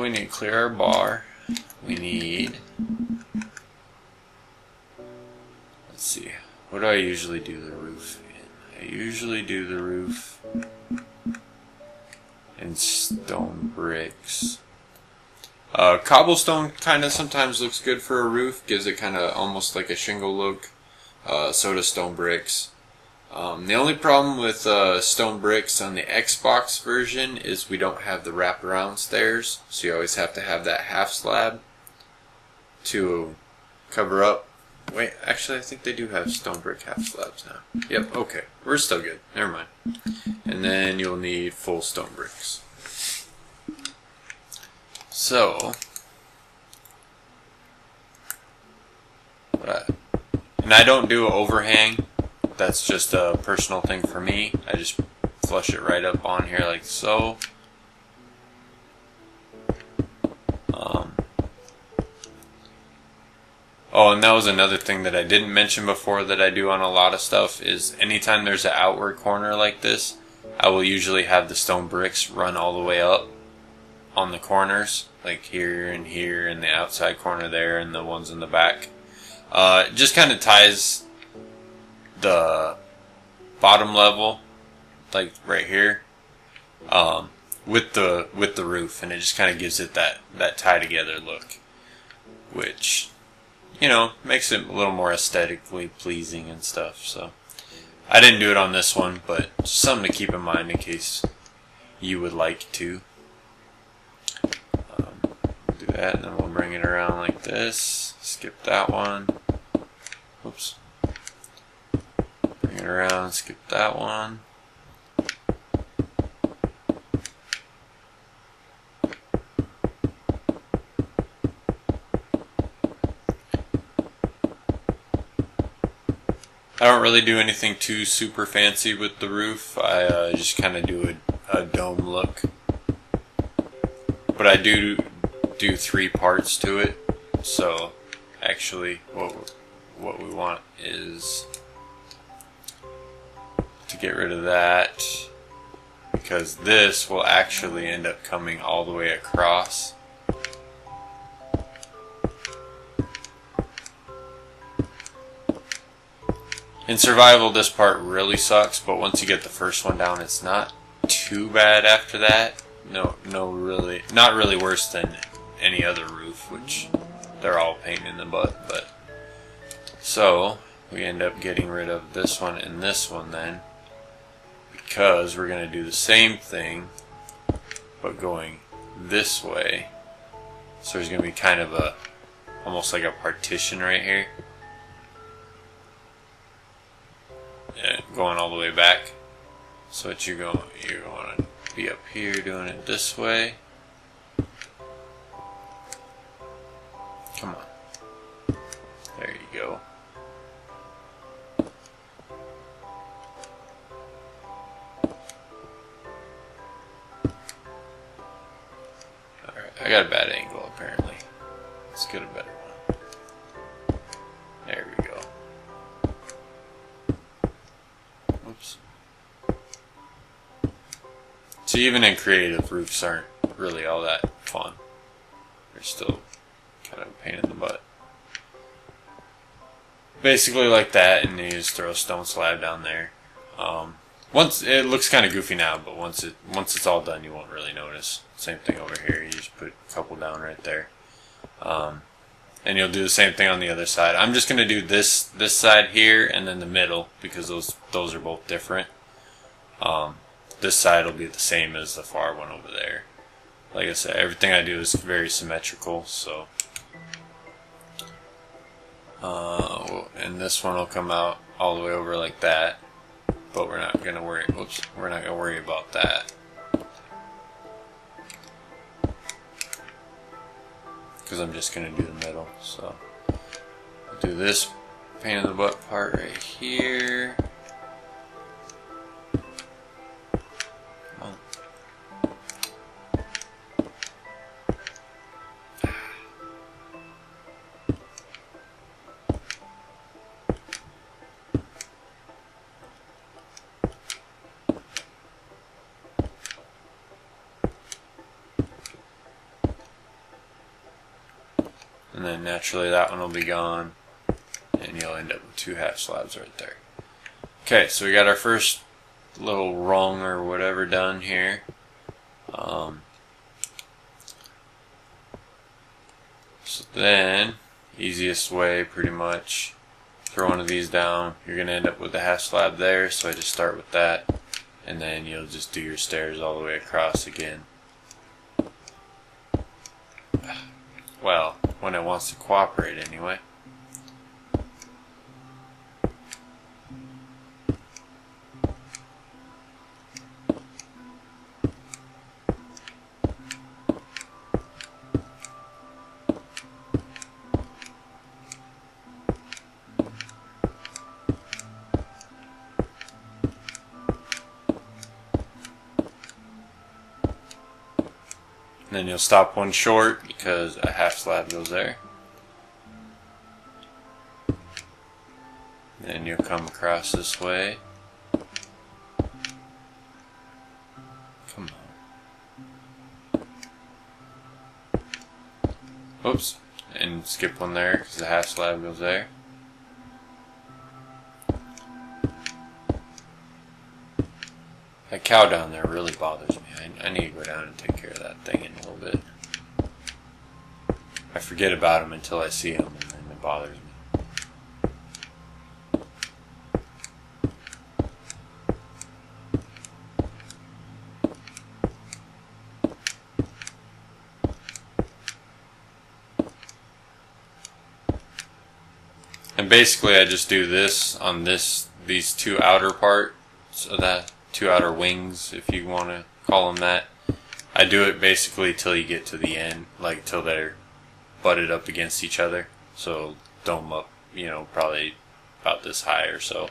we need to clear our bar. We need, let's see, what do I usually do the roof in? I usually do the roof in stone bricks. Cobblestone kind of sometimes looks good for a roof, gives it kind of almost like a shingle look. So does stone bricks. The only problem with stone bricks on the Xbox version is we don't have the wraparound stairs, so you always have to have that half slab to cover up. Wait, actually I think they do have stone brick half slabs now. Yep, okay, we're still good, never mind. And then you'll need full stone bricks. So, and I don't do an overhang. That's just a personal thing for me. I just flush it right up on here like so. Oh, and that was another thing that I didn't mention before that I do on a lot of stuff is anytime there's an outward corner like this, I will usually have the stone bricks run all the way up on the corners, like here and the outside corner there and the ones in the back. It just kind of ties the bottom level, like right here, with the roof, and it just kind of gives it that tie together look, which, you know, makes it a little more aesthetically pleasing and stuff. So I didn't do it on this one, but just something to keep in mind in case you would like to. Do that, and then we'll bring it around like this. Skip that one. Whoops. Bring it around, skip that one. I don't really do anything too super fancy with the roof. I just kind of do a dome look. But I do 3 parts to it. So actually what we want is to get rid of that, because this will actually end up coming all the way across. In survival, this part really sucks, but once you get the first one down, it's not too bad after that. Not really worse than any other roof, which they're all a pain in the butt. But so we end up getting rid of this one and this one then, because we're going to do the same thing, but going this way. So there's going to be kind of almost like a partition right here. Going all the way back. So what you're going to be up here doing it this way. Come on. There you go. Alright, I got a bad angle apparently. Let's get a better one. There we go. Oops. So even in creative, roofs aren't really all that fun. They're still kind of a pain in the butt. Basically like that, and you just throw a stone slab down there. Once it looks kind of goofy now, but once it's all done, you won't really notice. Same thing over here. You just put a couple down right there, and you'll do the same thing on the other side. I'm just gonna do this side here and then the middle, because those are both different. This side will be the same as the far one over there. Like I said, everything I do is very symmetrical. So, and this one will come out all the way over like that. But we're not gonna worry. Whoops, we're not gonna worry about that, because I'm just gonna do the middle. So I'll do this pain in the butt part right here. Come on. then naturally that one will be gone, and you'll end up with 2 half slabs right there. Okay, so we got our first little rung or whatever done here. So then, easiest way pretty much, throw one of these down. You're going to end up with a half slab there, so I just start with that, and then you'll just do your stairs all the way across again. Well, when it wants to cooperate anyway. Then you'll stop one short because a half slab goes there. Then you'll come across this way. Come on. Oops. And skip one there because the half slab goes there. That cow down there really bothers me. I need to go down and take care of that thing in a little bit. I forget about him until I see him, and then it bothers me. And basically I just do this on these 2 outer parts of that. 2 outer wings, if you want to call them that. I do it basically till you get to the end, like till they're butted up against each other. So dome up, probably about this high or so.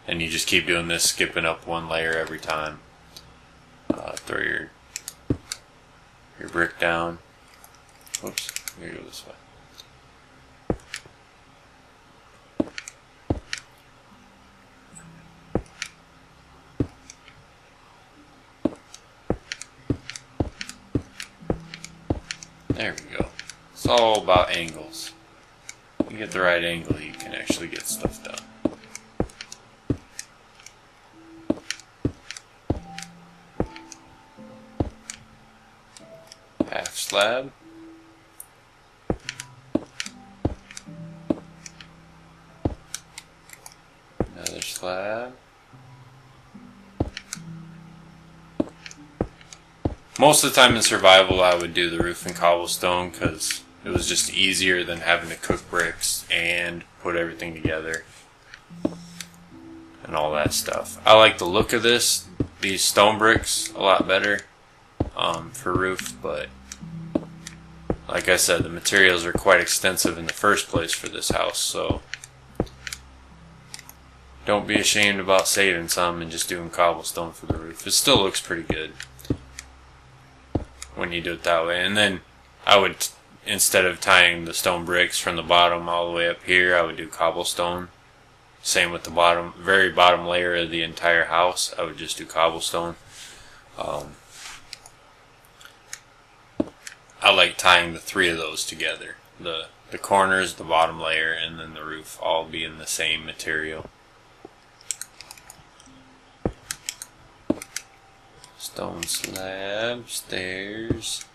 And you just keep doing this, skipping up one layer every time. Throw your brick down. Oops, I'm gonna go this way. There we go. It's all about angles. If you get the right angle, you can actually get stuff done. Half slab. Another slab. Most of the time in survival I would do the roof in cobblestone because it was just easier than having to cook bricks and put everything together and all that stuff. I like the look of these stone bricks a lot better for roof, but like I said, the materials are quite extensive in the first place for this house, so don't be ashamed about saving some and just doing cobblestone for the roof. It still looks pretty good when you do it that way. And then I would, instead of tying the stone bricks from the bottom all the way up here, I would do cobblestone. Same with the very bottom layer of the entire house, I would just do cobblestone. I like tying the 3 of those together. The corners, the bottom layer, and then the roof all being the same material. Stone slab, stairs.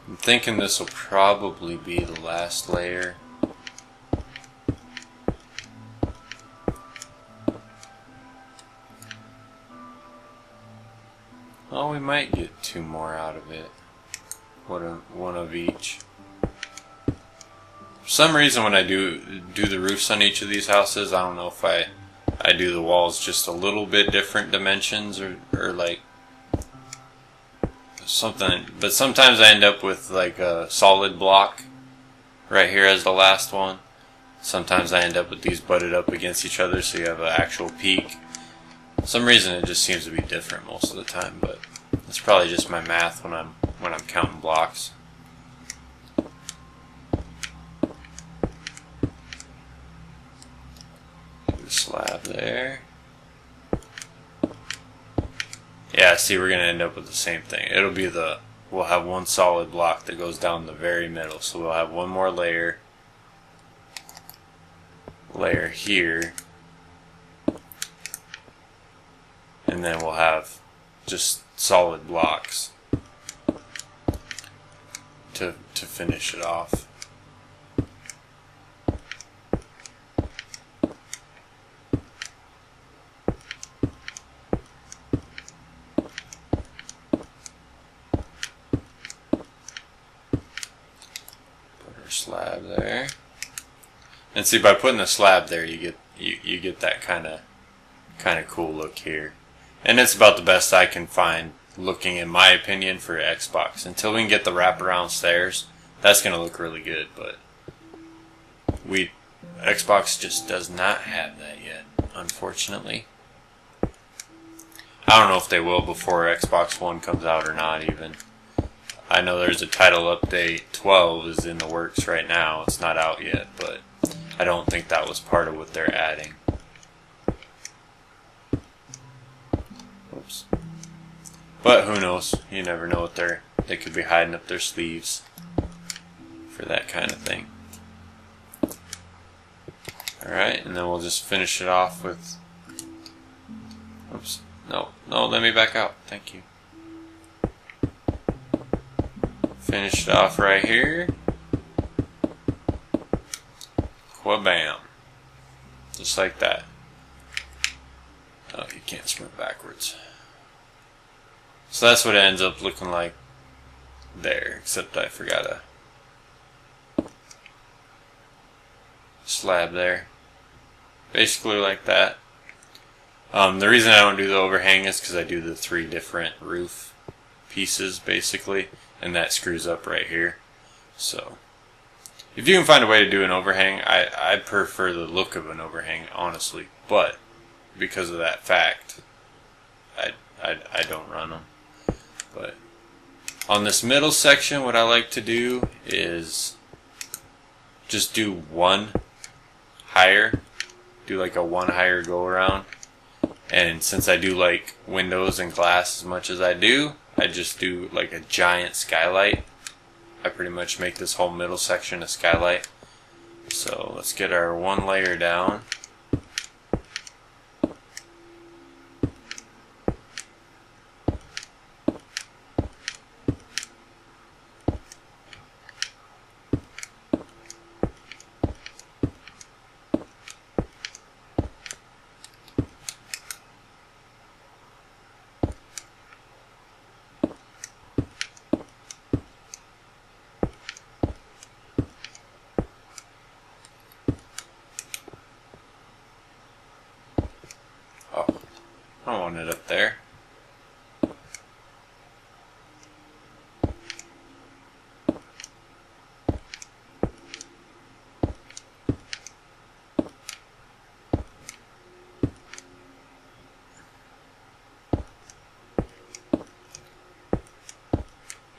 I'm thinking this will probably be the last layer. Oh, we might get 2 more out of it. One of each. For some reason when I do the roofs on each of these houses, I don't know if I do the walls just a little bit different dimensions or like something. But sometimes I end up with like a solid block right here as the last one. Sometimes I end up with these butted up against each other so you have an actual peak. For some reason it just seems to be different most of the time, but it's probably just my math when I'm counting blocks. slab there. Yeah, see, we're going to end up with the same thing. It'll be we'll have one solid block that goes down the very middle. So we'll have one more layer here. And then we'll have just solid blocks to finish it off. Slab there, and see, by putting the slab there, you get that kind of cool look here, and it's about the best I can find looking, in my opinion, for Xbox. Until we can get the wraparound stairs, that's gonna look really good, but Xbox just does not have that yet, unfortunately. I don't know if they will before Xbox One comes out or not even. I know there's a title update 12 is in the works right now. It's not out yet, but I don't think that was part of what they're adding. Oops. But who knows? You never know what they could be hiding up their sleeves for that kind of thing. Alright, and then we'll just finish it off with... Oops. No, let me back out. Thank you. Finish it off right here. Wha-bam. Just like that. Oh, you can't sprint backwards. So that's what it ends up looking like there, except I forgot a slab there. Basically like that. The reason I don't do the overhang is because I do the 3 different roof pieces, basically. And that screws up right here. So if you can find a way to do an overhang, I prefer the look of an overhang, honestly. But because of that fact, I don't run them. But on this middle section, what I like to do is just do one higher. Do like a one higher go around. And since I do like windows and glass as much as I do, I just do like a giant skylight. I pretty much make this whole middle section a skylight. So let's get our one layer down. I don't want it up there.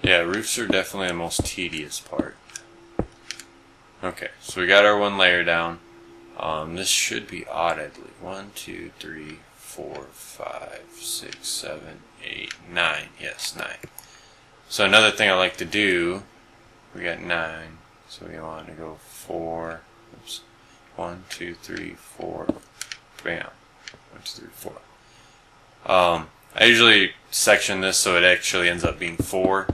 Yeah, roofs are definitely the most tedious part. Okay, so we got our one layer down. This should be audibly 1, 2, 3, 4, 5, 6, 7, 8, 9. Yes, 9. So another thing I like to do, we got 9, so we want to go 4. Oops. 1, 2, 3, 4. Bam. 1, 2, 3, 4. I usually section this so it actually ends up being 4.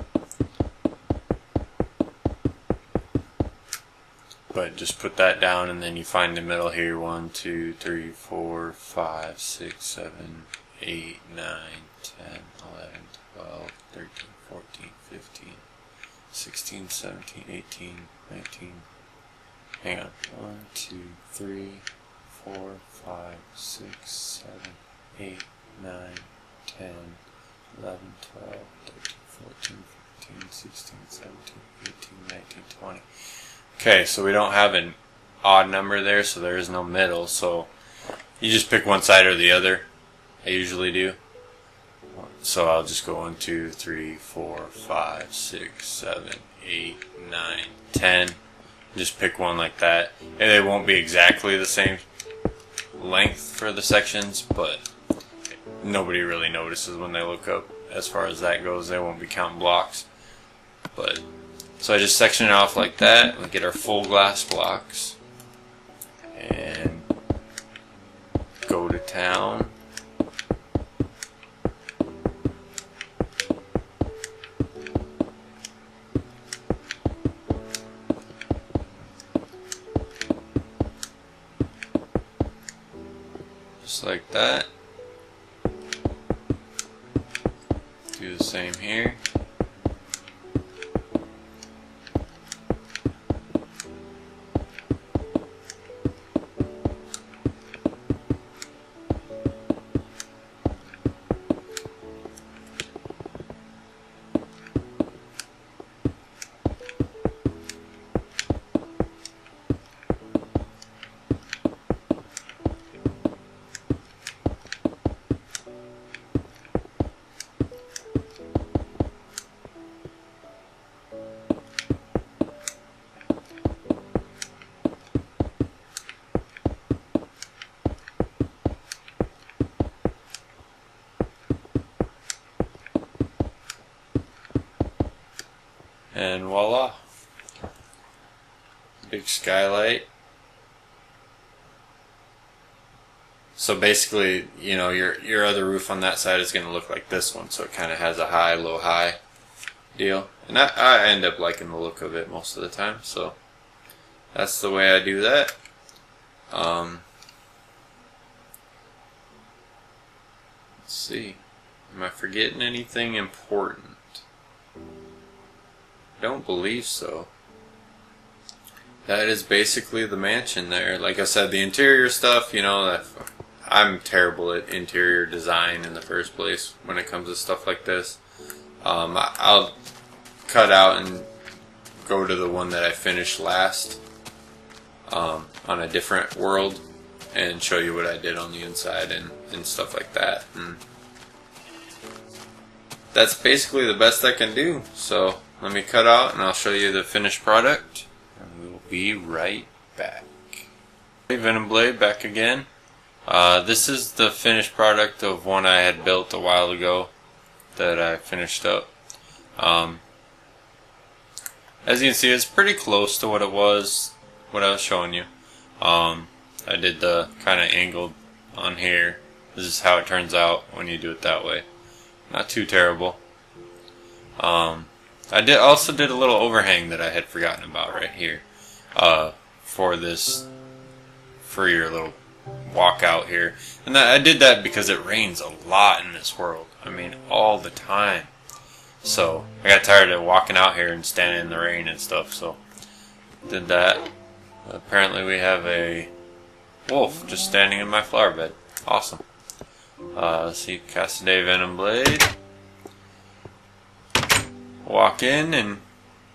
But just put that down and then you find the middle here. 1, 2, 3, 4, 5, 6, 7, 8, 9, 10, 11, 12, 13, 14, 15, 16, 17, 18, 19. Hang on. 1, 2, 3, 4, 5, 6, 7, 8, 9, 10, 11, 12, 13, 14, 15, 16, 17, 18, 19, 20. Okay, so we don't have an odd number there, so there is no middle, so you just pick one side or the other. I usually do. So I'll just go 1, 2, 3, 4, 5, 6, 7, 8, 9, 10. Just pick one like that. And it won't be exactly the same length for the sections, but nobody really notices when they look up. As far as that goes, they won't be counting blocks. But so I just section it off like that. We get our full glass blocks and go to town. Just like that. Do the same here. And voila, big skylight. So basically, you know, your other roof on that side is going to look like this one, so it kind of has a high, low, high deal. And I end up liking the look of it most of the time, so that's the way I do that. Let's see, am I forgetting anything important? Don't believe so. That is basically the mansion there. Like I said, the interior stuff, you know, I'm terrible at interior design in the first place when it comes to stuff like this. I'll cut out and go to the one that I finished last on a different world and show you what I did on the inside and stuff like that. And that's basically the best I can do. So let me cut out and I'll show you the finished product, and we will be right back. Venom Blade back again. This is the finished product of one I had built a while ago that I finished up. As you can see, it's pretty close to what I was showing you. I did the kind of angled on here. This is how it turns out when you do it that way. Not too terrible. I also did a little overhang that I had forgotten about right here for your little walk out here. And I did that because it rains a lot in this world. I mean, all the time. So I got tired of walking out here and standing in the rain and stuff, so did that. Apparently we have a wolf just standing in my flower bed. Awesome. Let's see, Cassaday Venom Blade. Walk in and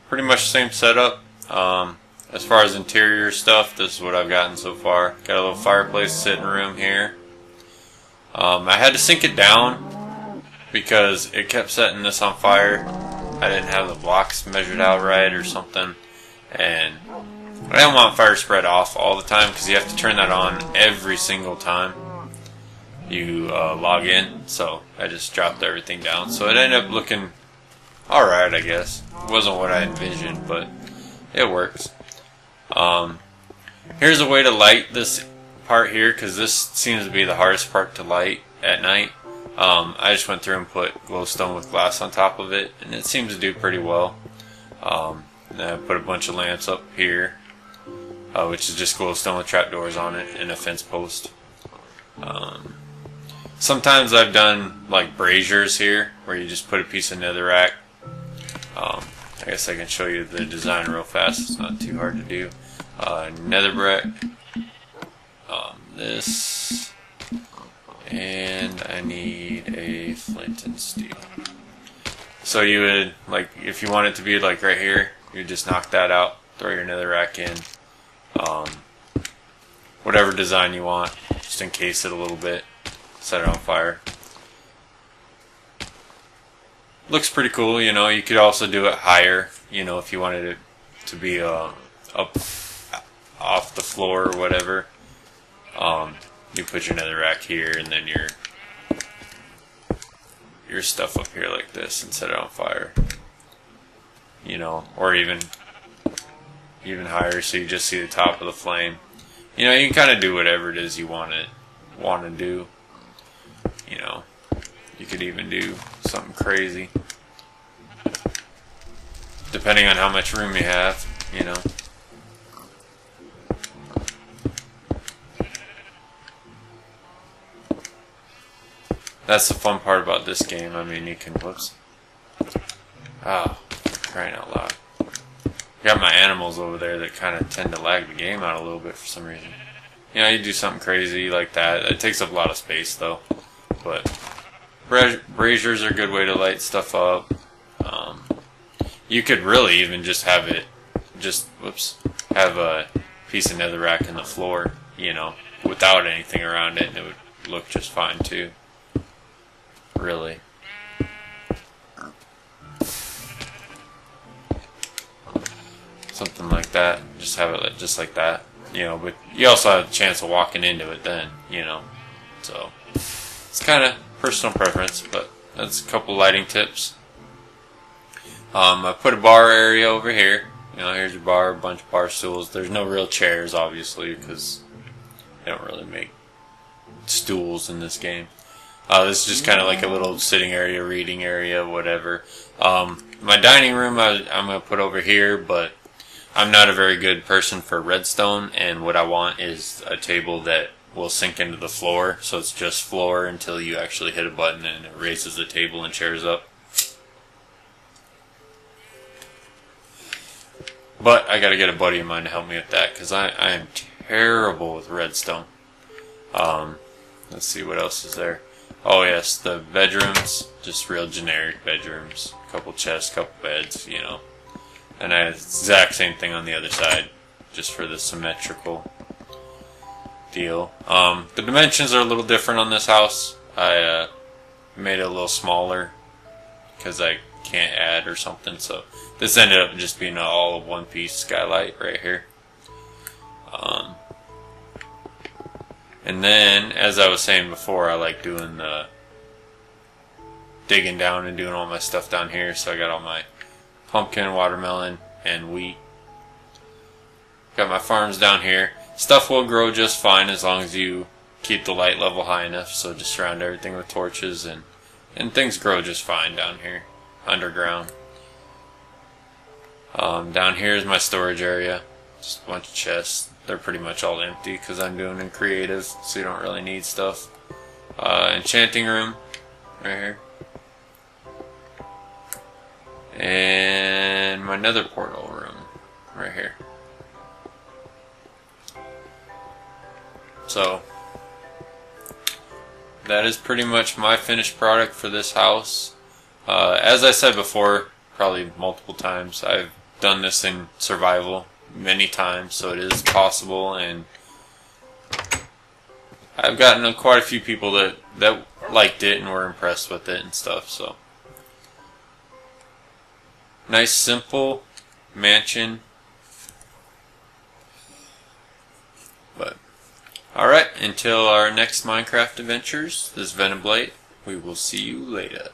pretty much the same setup. As far as interior stuff, this is what I've gotten so far. Got a little fireplace sitting room here. I had to sink it down because it kept setting this on fire. I didn't have the blocks measured out right or something, and I don't want fire spread off all the time because you have to turn that on every single time you log in. So I just dropped everything down, so it ended up looking alright, I guess. It wasn't what I envisioned, but it works. Here's a way to light this part here, because this seems to be the hardest part to light at night. I just went through and put glowstone with glass on top of it, and it seems to do pretty well. And I put a bunch of lamps up here, which is just glowstone with trapdoors on it and a fence post. Sometimes I've done like braziers here, where you just put a piece of netherrack. I guess I can show you the design real fast. It's not too hard to do. Netherbrick, this, and I need a flint and steel. So you would, like, if you want it to be like right here, you just knock that out, throw your netherrack in, whatever design you want, just encase it a little bit, set it on fire. Looks pretty cool, you know. You could also do it higher, you know, if you wanted it to be up off the floor or whatever. you put your netherrack here, and then your stuff up here like this, and set it on fire. You know, or even higher, so you just see the top of the flame. You know, you can kind of do whatever it is you want to do. You know, you could even do something crazy, depending on how much room you have. You know. That's the fun part about this game. I mean, you can, whoops. Oh, crying out loud. Got my animals over there that kind of tend to lag the game out a little bit for some reason. You know, you do something crazy like that. It takes up a lot of space, though. But braziers are a good way to light stuff up. You could really even just have it, have a piece of netherrack in the floor, you know, without anything around it, and it would look just fine, too. Really. Something like that. Just have it just like that. You know, but you also have a chance of walking into it then, you know. So, it's kind of personal preference, but that's a couple lighting tips. I put a bar area over here. You know, here's your bar, a bunch of bar stools. There's no real chairs, obviously, because they don't really make stools in this game. This is just kind of like a little sitting area, reading area, whatever. My dining room I'm going to put over here, but I'm not a very good person for redstone, and what I want is a table that will sink into the floor, so it's just floor until you actually hit a button and it raises the table and chairs up. But I got to get a buddy of mine to help me with that, because I am terrible with redstone. Let's see what else is there. Oh yes, the bedrooms, just real generic bedrooms. Couple chests, couple beds, you know. And I have the exact same thing on the other side, just for the symmetrical deal. The dimensions are a little different on this house. I made it a little smaller because I can't add or something, so this ended up just being an all of one piece skylight right here. And then, as I was saying before, I like doing the digging down and doing all my stuff down here. So I got all my pumpkin, watermelon, and wheat. Got my farms down here. Stuff will grow just fine as long as you keep the light level high enough. So just surround everything with torches, and things grow just fine down here, underground. Down here is my storage area. Just a bunch of chests. They're pretty much all empty because I'm doing in creative, so you don't really need stuff. Enchanting room, right here. And my nether portal room, right here. So, that is pretty much my finished product for this house. As I said before, probably multiple times, I've done this in survival many times, so it is possible, and I've gotten quite a few people that liked it and were impressed with it and stuff. So nice simple mansion, but alright, until our next Minecraft adventures, this is Venom Blade. We will see you later.